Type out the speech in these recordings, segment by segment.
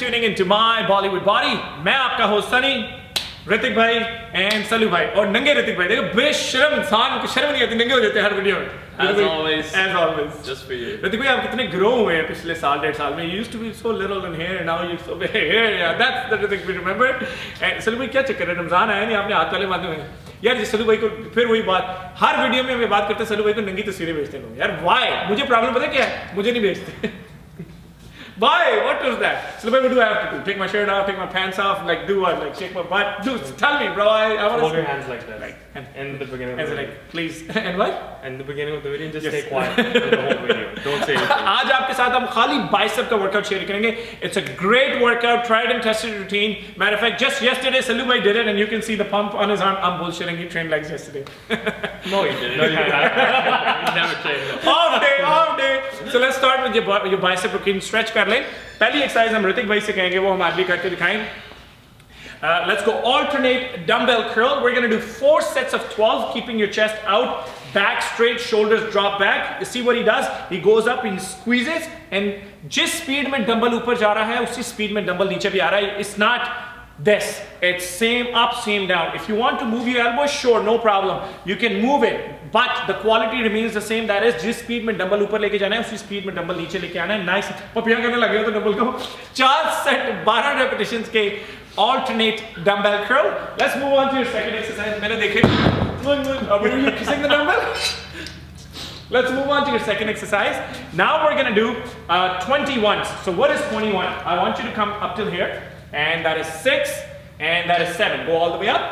tuning into my Bollywood Body. मैं आपका host Sunny, Hrithik भाई एंड सलू भाई और नंगे ऋतिक भाई। देखो बेशर्म इंसान को शर्म नहीं आती, नंगे हो जाते हैं हर वीडियो में। As always, just for you. Hrithik भाई आप कितने ग्रो हुए हैं पिछले साल डेढ़ साल में। You used to be so little in hair, now you're so big hair. Yeah, that's the Hrithik we remember. And सलू भाई क्या चक्कर है, रमजान आया नहीं, आपने हाथ वाले बांधे हुए हैं यार। जिस सलू भाई को फिर वही बात, हर वीडियो में हमें बात करते हैं, सलू भाई को नंगी तस्वीरें भेजते हैं लोग यार। Why? मुझे प्रॉब्लम पता है क्या है, मुझे नहीं भेजते। Why? What was that? So what do I have to do? Take my shirt off, take my pants off, like do what? Like shake my butt? Do tell me, bro. I want to hold your hands like that. Like in the beginning of the video. Like please. And what? In the beginning of the video, just stay quiet for the whole video. Don't say anything. आज आपके साथ हम खाली bicep का workout share करेंगे। It's a great workout, tried and tested routine. Matter of fact, just yesterday Salu bhai did it, and you can see the pump on his arm. I'm bullshitting. He trained legs yesterday. No, you didn't. No, you haven't. You never trained. Off day. So let's start with your bicep routine. Stretch कर लें। पहली exercise हम ऋतिक भाई से कहेंगे, वो हमारे लिए करके दिखाएं। Let's go alternate dumbbell curl. We're going to do 4 sets of 12, keeping your chest out, back straight, shoulders drop back. You see what he does? He goes up, he squeezes, and जिस speed में dumbbell ऊपर जा रहा है उसी speed में dumbbell नीचे भी आ रहा है। It's not this. It's same up, same down. If you want to move your elbows, sure, no problem. You can move it, but the quality remains the same. That is, जिस speed में dumbbell ऊपर लेके जाना है उसी speed में dumbbell नीचे लेके आना है। नाइस पपियां करने लगे हो तो डंबल को 4 सेट 12 रेपिटेशंस के alternate dumbbell curl. Let's move on to your second exercise. मैंने देखे were you kissing the dumbbell? Let's move on to your second exercise. Now we're going to do 21s. So what is 21? I want you to come up till here, and that is 6, and that is 7. Go all the way up,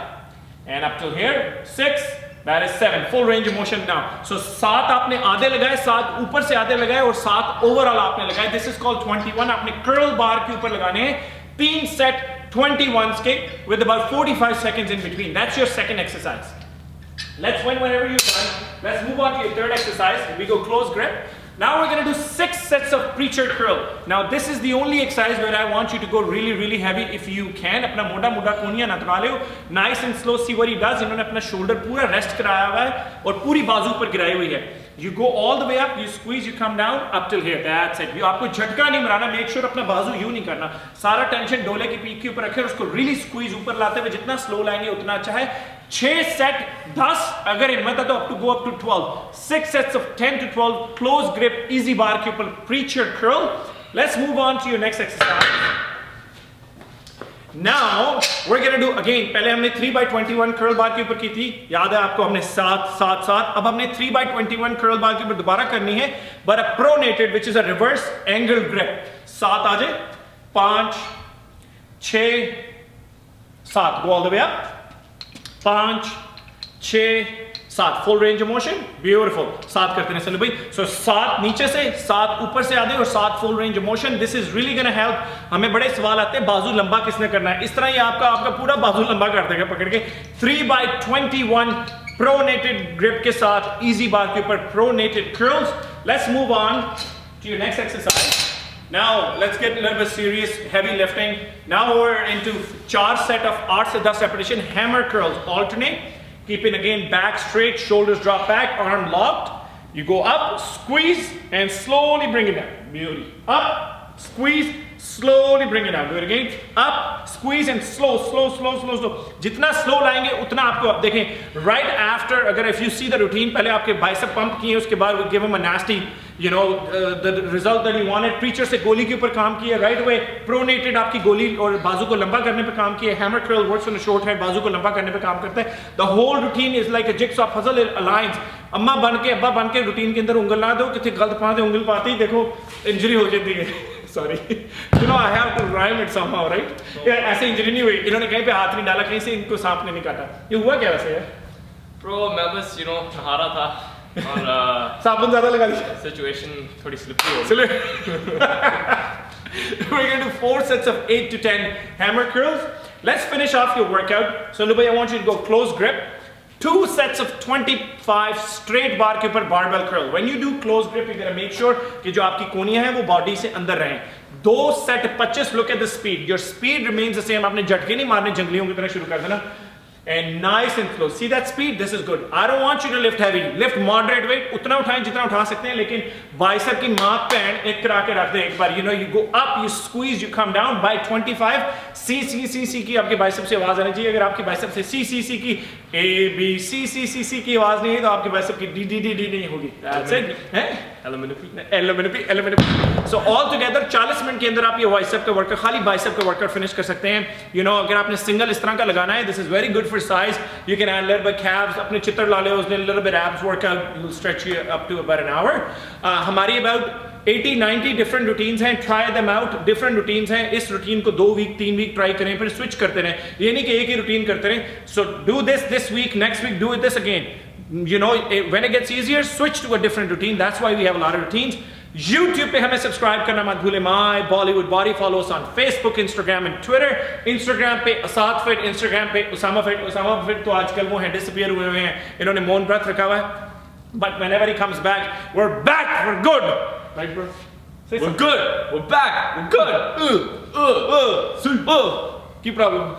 and up till here, 6, that is 7. Full range of motion now. So 7 आपने आधे लगाए, 7 ऊपर से आधे लगाए और 7 overall आपने लगाए. This is called 21. आपने curl bar के ऊपर लगाने हैं 3 set 21s के with about 45 seconds in between. That's your second exercise. Let's whenever you're done, let's move on to your third exercise. We go close grip. Now we're going to do 6 sets of preacher curl. Now this is the only exercise where I want you to go really heavy if you can. अपना मोटा मोटा कोनिया ना तोड़ा लो. Nice and slow. See what he does. इन्होंने अपना shoulder पूरा rest कराया हुआ है और पूरी बाजू पर गिराई हुई है. You go all the way up, you squeeze, you come down up till here. That's it. आपको झटका नहीं मराना. Make sure अपना बाजू यूं नहीं करना. सारा टेंशन डोले की पीठ के ऊपर रखें और उसको really squeeze ऊपर लाते हुए जितना slow लाएंगे उतना अच्छा है. 6 set 10 अगर हिम्मत है तो up to 12. 6 sets of 10 to 12 close grip easy bar के ऊपर preacher curl. Let's move on to your next exercise. Now we're gonna do again. पहले हमने 3x21 curl bar के ऊपर की थी, याद है आपको, हमने 7. अब हमने 3x21 curl bar के ऊपर दोबारा करनी है, but a pronated which is a reverse angle grip. 7 आ जाए, 5, 6, 7. Go all the way up. 5, 6, 7. Full range of motion. Beautiful. 7 करते हैं सलू भाई. So 7 नीचे से, 7 ऊपर से आधे और 7 full range of motion. This is really gonna help. हमें बड़े सवाल आते हैं बाजू लंबा किसने करना है. इस तरह ही आपका पूरा बाजू लंबा कर देगा पकड़ के. 3x21 pronated grip के साथ easy bar के ऊपर pronated curls. Let's move on to your next exercise. Now let's get a little bit serious, heavy lifting. Now we're into 4 set of 8 से 10 repetition hammer curls. Alternate. Keeping again back straight, shoulders drop back, arm locked. You go up, squeeze, and slowly bring it down. Beauty. Up, squeeze, slowly bring it down. Do it again. Up, squeeze, and slow. जितना slow लाएंगे उतना आपको, अब देखें right after, अगर if you see the routine, पहले आपके bicep pump किए, उसके बाद we give him a nasty, you know, the result that he wanted. Preacher से गोली के ऊपर काम किया, right away. Pronated आपकी गोली और बाजू को लंबा करने पे काम किया. Hammer curl works on the short head, बाजू को लंबा करने पे काम करता है. The whole routine is like a jigsaw puzzle. It aligns. अम्मा बन के अब्बा बन के रूटीन के अंदर उंगल ना दो, कितने गलत पाते उंगल पाती देखो इंजरी हो जाती है. Sorry, you know I have to rhyme it somehow, right? ऐसे इंजरी नहीं हुई. इन्होंने कहीं पे हाथ नहीं डाला, कहीं से इनको सांप ने नहीं काटा. ये हुआ क्या वैसे यार? Bro, मैं बस नहा रहा था और साबुन ज़्यादा लगा दिया. Situation थोड़ी slippery हो गई. We're going to do 4 sets of 8 to 10 hammer curls. Let's finish off your workout. So Lubay, I want you to go close grip. 2 sets of 25 straight bar के ऊपर barbell curl. When you do close grip, you gotta make sure कि जो आपकी कोनियां हैं वो body से अंदर रहें. 2 set 25. Look at the speed. Your speed remains the same. आपने झटके नहीं मारने जंगलियों की तरह शुरू कर देना. and nice and slow. See that speed? This is good. I don't want you to lift heavy. Lift moderate weight. उतना उठाएं जितना उठा सकते हैं, लेकिन बाइसेप की मार्क पैन एक करा के रख दें एक बार. You know, you go up, you squeeze, you come down by 25. C की आपके बाइसेप से आवाज आनी चाहिए. अगर आपके बाइसेप से C की A B C की आवाज नहीं है तो आपके बाइसेप की D नहीं होगी. That's it. LMNP. So all together 40 minute के अंदर आप ये बाइसेप का वर्कआउट, खाली बाइसेप का वर्कआउट फिनिश कर सकते हैं. You know, अगर आपने सिंगल इस तरह का लगाना है, this is very good for size. You can add a little bit calves, अपने चित्र ला ले उसने, little bit abs workout, will stretch you up to about an hour. हमारी about 80-90 different routines हैं, try them out. Different routines हैं, इस routine को 2 week 3 week try करें, फिर switch करते रहें. ये नहीं कि एक ही routine करते रहें. So do this week, next week do this again. You know, when it gets easier, switch to a different routine. That's why we have a lot of routines. YouTube पे हमें सब्सक्राइब करना मत भूले. My Bollywood Body, follow us on Facebook, Instagram and Twitter. Instagram पे असाद fit, Instagram पे Usama fit तो आजकल वो हैं डिसअपीयर हुए हैं. इन्होंने मौन व्रत रखा हुआ है. But whenever he comes back, we're back, we're good. Right, bro? Say We're something. good. We're back. We're good. Key problem.